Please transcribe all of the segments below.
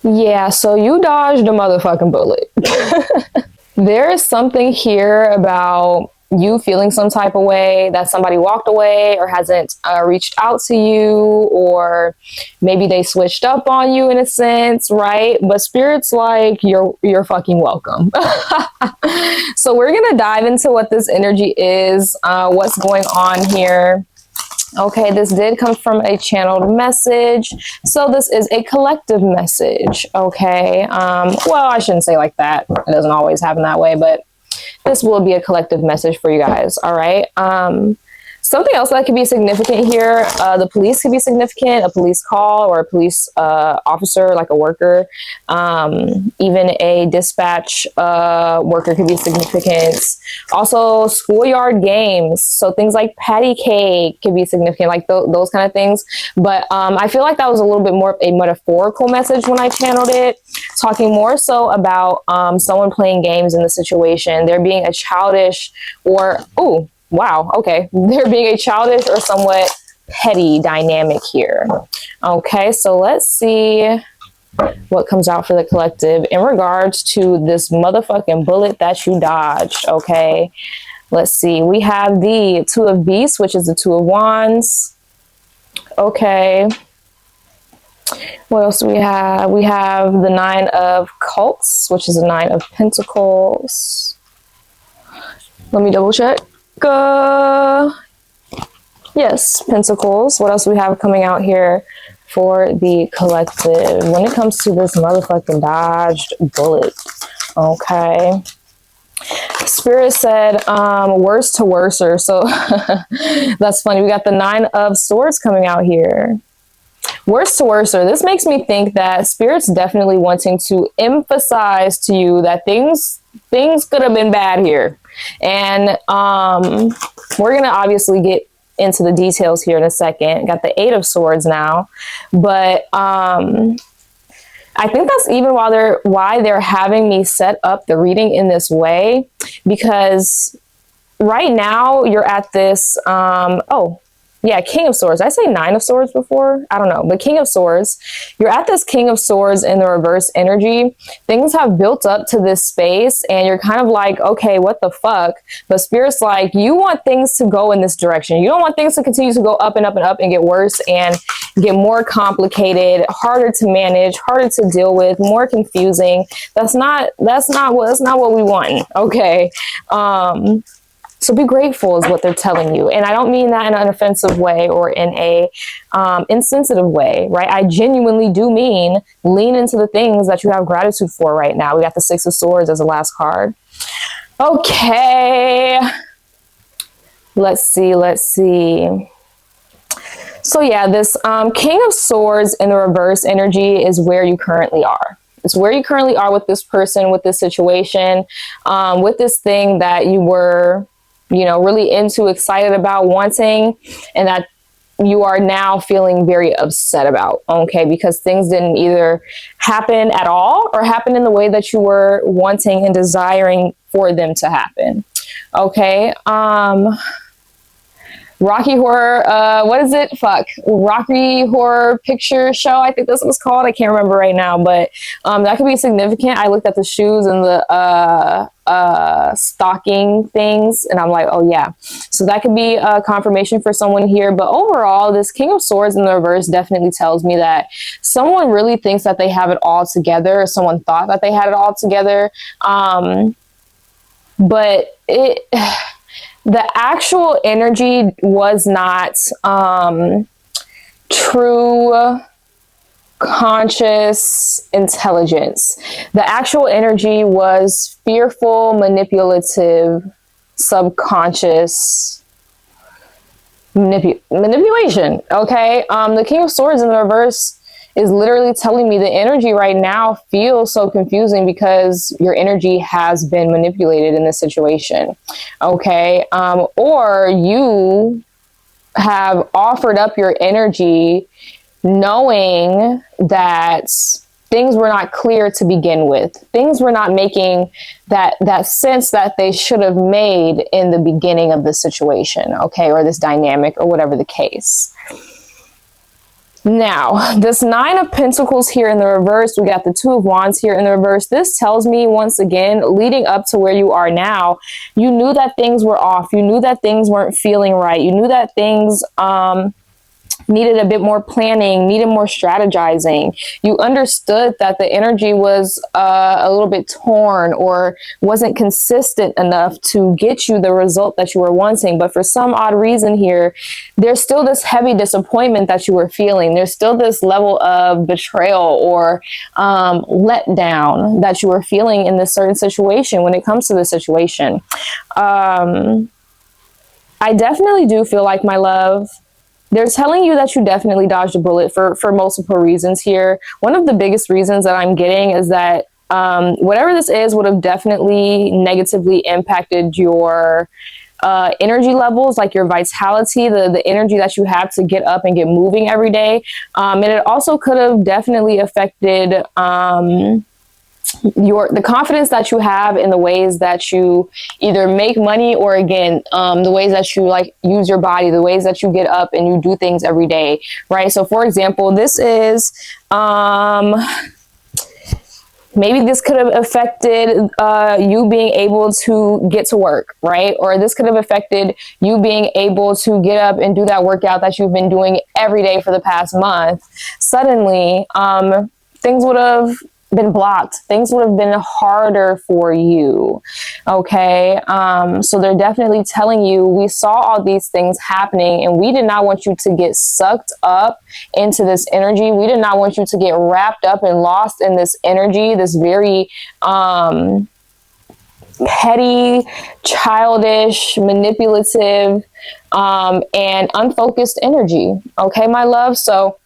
Yeah, so you dodged a motherfucking bullet. There is something here about you feeling some type of way that somebody walked away or hasn't reached out to you, or maybe they switched up on you in a sense, right? But Spirit's like, you're fucking welcome. So we're gonna dive into what this energy is, what's going on here. Okay, this did come from a channeled message. So this is a collective message, okay? Well, I shouldn't say like that. It doesn't always happen that way, but this will be a collective message for you guys, all right? Something else that could be significant here, the police could be significant, a police call or a police officer, like a worker. Even a dispatch worker could be significant. Also, schoolyard games. So things like patty cake could be significant, like those kind of things. But I feel like that was a little bit more of a metaphorical message when I channeled it, talking more so about someone playing games in the situation. There being a childish or, ooh, wow, okay. There being a childish or somewhat petty dynamic here. Okay, so let's see what comes out for the collective in regards to this motherfucking bullet that you dodged, okay? Let's see. We have the Two of Beasts, which is the Two of Wands. Okay. What else do we have? We have the Nine of Cups, which is the Nine of Pentacles. Let me double check. Yes, Pentacles. What else do we have coming out here for the collective when it comes to this motherfucking dodged bullet? Okay. Spirit said worse to worser. So that's funny. We got the Nine of Swords coming out here. Worse to worser. This makes me think that Spirit's definitely wanting to emphasize to you that things could have been bad here. And we're going to obviously get into the details here in a second. Got the Eight of Swords now. But I think that's even why they're having me set up the reading in this way. Because right now you're at this, yeah, King of Swords. Did I say Nine of Swords before? I don't know. But King of Swords, you're at this King of Swords in the reverse energy. Things have built up to this space and you're kind of like, okay, what the fuck? But Spirit's like, you want things to go in this direction. You don't want things to continue to go up and up and up and get worse and get more complicated, harder to manage, harder to deal with, more confusing. That's not what we want. Okay. So be grateful is what they're telling you. And I don't mean that in an offensive way or in a insensitive way, right? I genuinely do mean lean into the things that you have gratitude for right now. We got the Six of Swords as the last card. Okay. Let's see. So yeah, this King of Swords in the reverse energy is where you currently are. It's where you currently are with this person, with this situation, with this thing that you were, really into, excited about, wanting, and that you are now feeling very upset about, okay? Because things didn't either happen at all or happen in the way that you were wanting and desiring for them to happen, okay? Rocky Horror, what is it? Rocky Horror Picture Show, I think that's what it's called. I can't remember right now, but that could be significant. I looked at the shoes and the stocking things, and I'm like, oh yeah. So that could be a confirmation for someone here. But overall, this King of Swords in the reverse definitely tells me that someone really thinks that they have it all together, or someone thought that they had it all together. But the actual energy was not true conscious intelligence. The actual energy was fearful, manipulative, subconscious manipulation. Okay. The King of Swords in the reverse is literally telling me the energy right now feels so confusing because your energy has been manipulated in this situation. Okay. Or you have offered up your energy knowing that things were not clear to begin with. Things were not making that sense that they should have made in the beginning of the situation. Okay. Or this dynamic or whatever the case. Now, this Nine of Pentacles here in the reverse, we got the Two of Wands here in the reverse. This tells me, once again, leading up to where you are now, you knew that things were off. You knew that things weren't feeling right. You knew that things needed a bit more planning, needed more strategizing. You understood that the energy was a little bit torn or wasn't consistent enough to get you the result that you were wanting. But for some odd reason here, there's still this heavy disappointment that you were feeling. There's still this level of betrayal or letdown that you were feeling in this certain situation when it comes to this situation. I definitely do feel like, my love, they're telling you that you definitely dodged a bullet for multiple reasons here. One of the biggest reasons that I'm getting is that whatever this is would have definitely negatively impacted your energy levels, like your vitality, the energy that you have to get up and get moving every day. And it also could have definitely affected the confidence that you have in the ways that you either make money, or again, the ways that you like use your body, the ways that you get up and you do things every day, right? So for example, this is maybe this could have affected you being able to get to work, right? Or this could have affected you being able to get up and do that workout that you've been doing every day for the past month. Suddenly, things would have been blocked. Things would have been harder for you. Okay. So they're definitely telling you, we saw all these things happening and we did not want you to get sucked up into this energy. We did not want you to get wrapped up and lost in this energy, this very petty, childish, manipulative, and unfocused energy. Okay, my love. So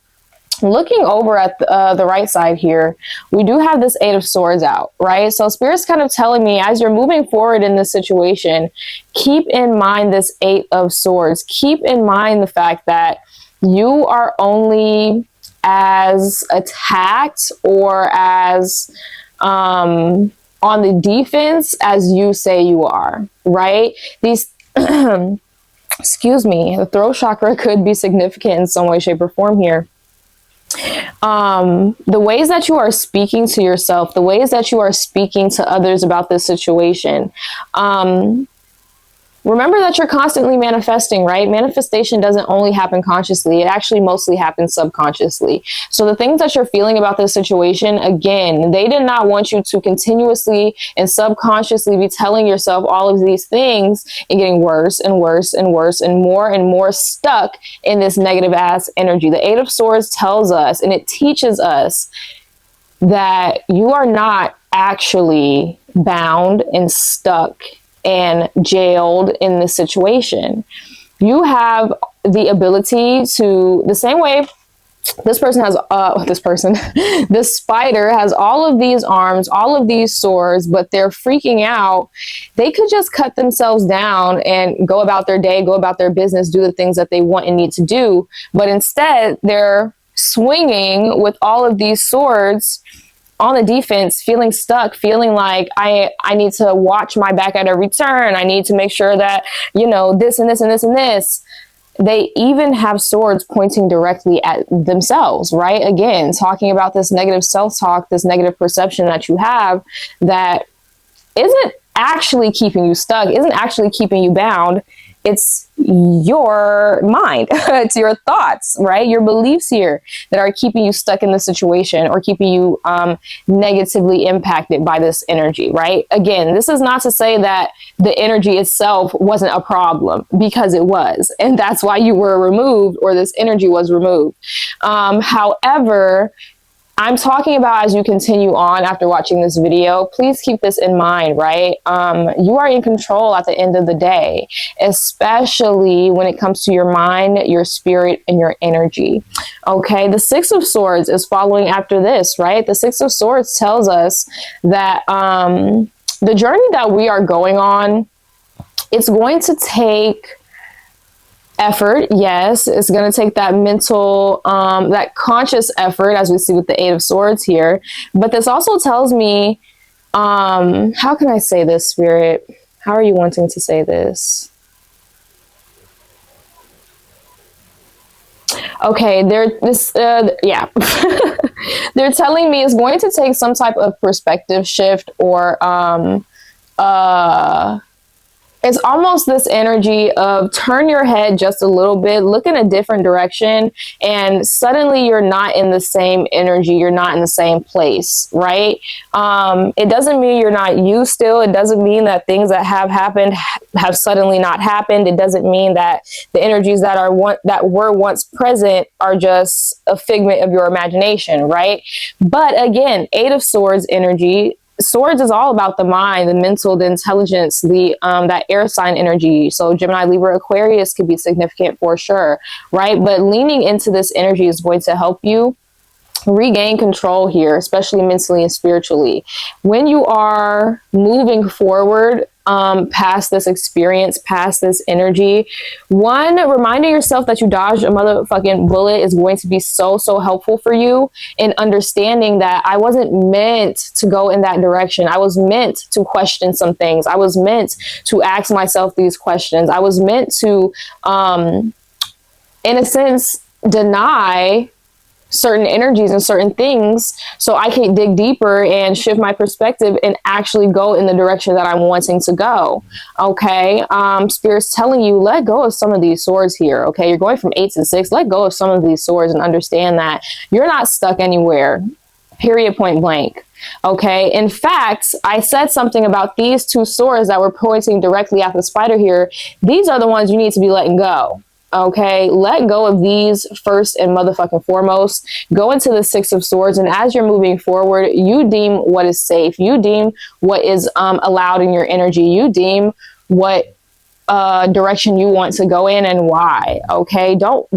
looking over at the right side here, we do have this Eight of Swords out, right? So Spirit's kind of telling me, as you're moving forward in this situation, keep in mind this Eight of Swords. Keep in mind the fact that you are only as attacked or as on the defense as you say you are, right? These excuse me, the throat chakra could be significant in some way, shape, or form here. The ways that you are speaking to yourself, the ways that you are speaking to others about this situation, remember that you're constantly manifesting, right? Manifestation doesn't only happen consciously. It actually mostly happens subconsciously. So the things that you're feeling about this situation, again, they did not want you to continuously and subconsciously be telling yourself all of these things and getting worse and worse and worse and more stuck in this negative ass energy. The Eight of Swords tells us, and it teaches us, that you are not actually bound and stuck and jailed in this situation. You have the ability to, the same way this person has, this spider has all of these arms, all of these swords, but they're freaking out. They could just cut themselves down and go about their day, go about their business, do the things that they want and need to do. But instead, they're swinging with all of these swords on the defense, feeling stuck, feeling like I need to watch my back at every turn. I need to make sure that, you know, this and this and this and this. They even have swords pointing directly at themselves, right? Again, talking about this negative self-talk, this negative perception that you have that isn't actually keeping you stuck, isn't actually keeping you bound. It's your mind, it's your thoughts, right? Your beliefs here that are keeping you stuck in the situation or keeping you negatively impacted by this energy, right? Again, this is not to say that the energy itself wasn't a problem, because it was, and that's why you were removed, or this energy was removed. However, I'm talking about as you continue on after watching this video, please keep this in mind, right? You are in control at the end of the day, especially when it comes to your mind, your spirit, and your energy. Okay, the Six of Swords is following after this, right? The Six of Swords tells us that the journey that we are going on, it's going to take effort. Yes, it's going to take that mental, that conscious effort, as we see with the Eight of Swords here. But this also tells me, how can I say this, Spirit? How are you wanting to say this? Okay, yeah. They're telling me it's going to take some type of perspective shift, or it's almost this energy of turn your head just a little bit, look in a different direction, and suddenly you're not in the same energy, you're not in the same place, right? It doesn't mean you're not you still. It doesn't mean that things that have happened have suddenly not happened. It doesn't mean that the energies that were once present are just a figment of your imagination, right? But again, Eight of Swords energy. Swords is all about the mind, the mental, the intelligence, that air sign energy. So Gemini, Libra, Aquarius could be significant for sure, right? But leaning into this energy is going to help you regain control here, especially mentally and spiritually. When you are moving forward, past this experience, past this energy, reminding yourself that you dodged a motherfucking bullet is going to be so helpful for you in understanding that I wasn't meant to go in that direction. I was meant to question some things. I was meant to ask myself these questions. I was meant to, in a sense, deny certain energies and certain things so I can dig deeper and shift my perspective and actually go in the direction that I'm wanting to go. Okay. Spirit's telling you, let go of some of these swords here. Okay. You're going from 8 to 6. Let go of some of these swords and understand that you're not stuck anywhere. Period, point blank. Okay. In fact, I said something about these two swords that were pointing directly at the spider here. These are the ones you need to be letting go. Okay, let go of these first and motherfucking foremost. Go into the Six of Swords, and as you're moving forward, you deem what is safe. You deem what is allowed in your energy. You deem what direction you want to go in and why. Okay, don't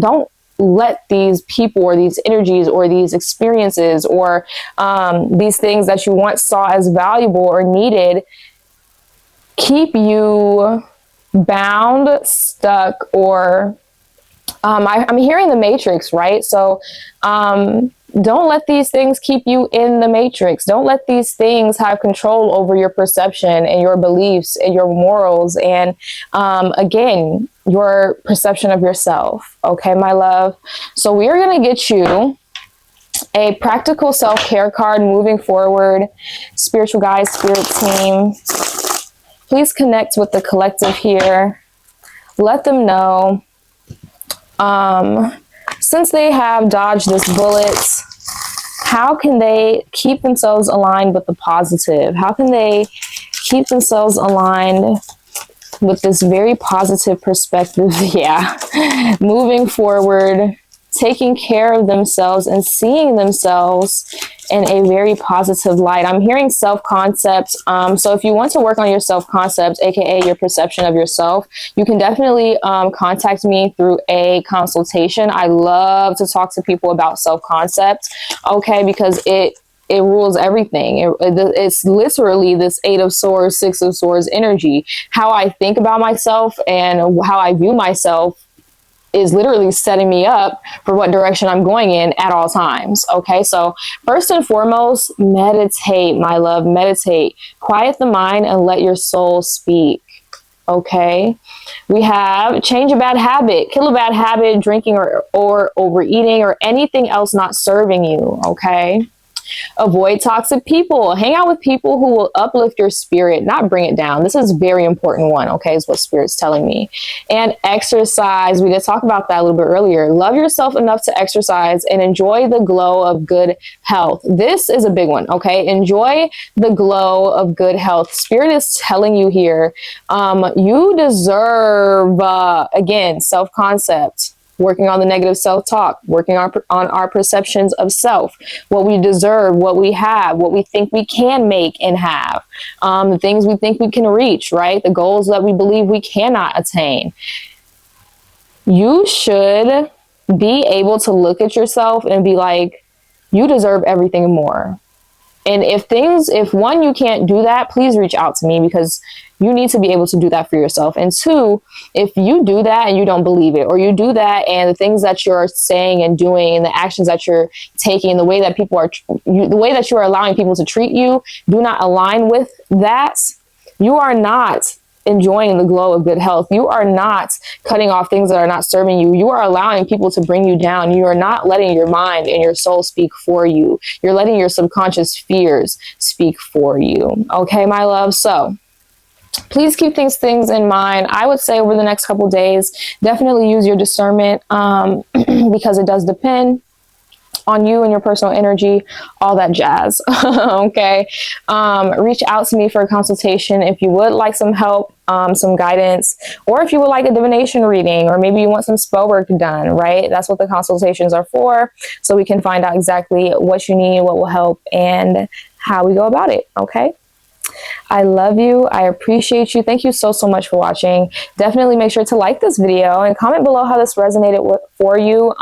let these people or these energies or these experiences or these things that you once saw as valuable or needed keep you bound, stuck, or I'm hearing the Matrix, right? So don't let these things keep you in the Matrix. Don't let these things have control over your perception and your beliefs and your morals and, again, your perception of yourself. Okay, my love. So we are going to get you a practical self-care card moving forward. Spiritual guides, spirit team, please connect with the collective here. Let them know, since they have dodged this bullet, how can they keep themselves aligned with the positive? How can they keep themselves aligned with this very positive perspective? Yeah, moving forward, taking care of themselves and seeing themselves in a very positive light. I'm hearing self-concept. So if you want to work on your self-concept, aka your perception of yourself, you can definitely contact me through a consultation. I love to talk to people about self-concept, okay, because it rules everything. It's literally this Eight of Swords, Six of Swords energy. How I think about myself and how I view myself is literally setting me up for what direction I'm going in at all times. Okay, so first and foremost, meditate, my love, meditate. Quiet the mind and let your soul speak. Okay, we have change a bad habit, kill a bad habit, drinking or overeating or anything else not serving you. Okay. Avoid toxic people. Hang out with people who will uplift your spirit, not bring it down. This is a very important one, okay, is what Spirit's telling me. And exercise. We did talk about that a little bit earlier. Love yourself enough to exercise and enjoy the glow of good health. This is a big one, okay? Enjoy the glow of good health. Spirit is telling you here, you deserve, again, self-concept. Working on the negative self-talk, working on our perceptions of self, what we deserve, what we have, what we think we can make and have, the things we think we can reach, right? The goals that we believe we cannot attain. You should be able to look at yourself and be like, you deserve everything and more. And if one, you can't do that, please reach out to me because you need to be able to do that for yourself. And two, if you do that and you don't believe it, or you do that and the things that you're saying and doing and the actions that you're taking, the way that the way that you are allowing people to treat you, do not align with that, you are not enjoying the glow of good health. You are not cutting off things that are not serving you. You are allowing people to bring you down. You are not letting your mind and your soul speak for you. You're letting your subconscious fears speak for you. Okay, my love? So please keep things in mind. I would say over the next couple days, definitely use your discernment because it does depend on you and your personal energy, all that jazz. Okay. Reach out to me for a consultation if you would like some help, some guidance, or if you would like a divination reading, or maybe you want some spell work done, right? That's what the consultations are for. So we can find out exactly what you need, what will help, and how we go about it. Okay. I love you. I appreciate you. Thank you so much for watching. Definitely make sure to like this video and comment below how this resonated for you.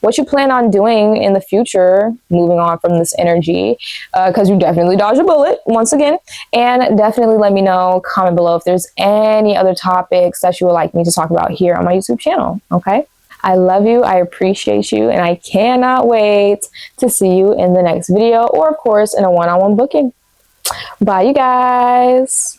What you plan on doing in the future, moving on from this energy, because you definitely dodged a bullet once again. And definitely let me know, comment below if there's any other topics that you would like me to talk about here on my YouTube channel. Okay. I love you. I appreciate you. And I cannot wait to see you in the next video, or of course in a one-on-one booking. Bye, you guys.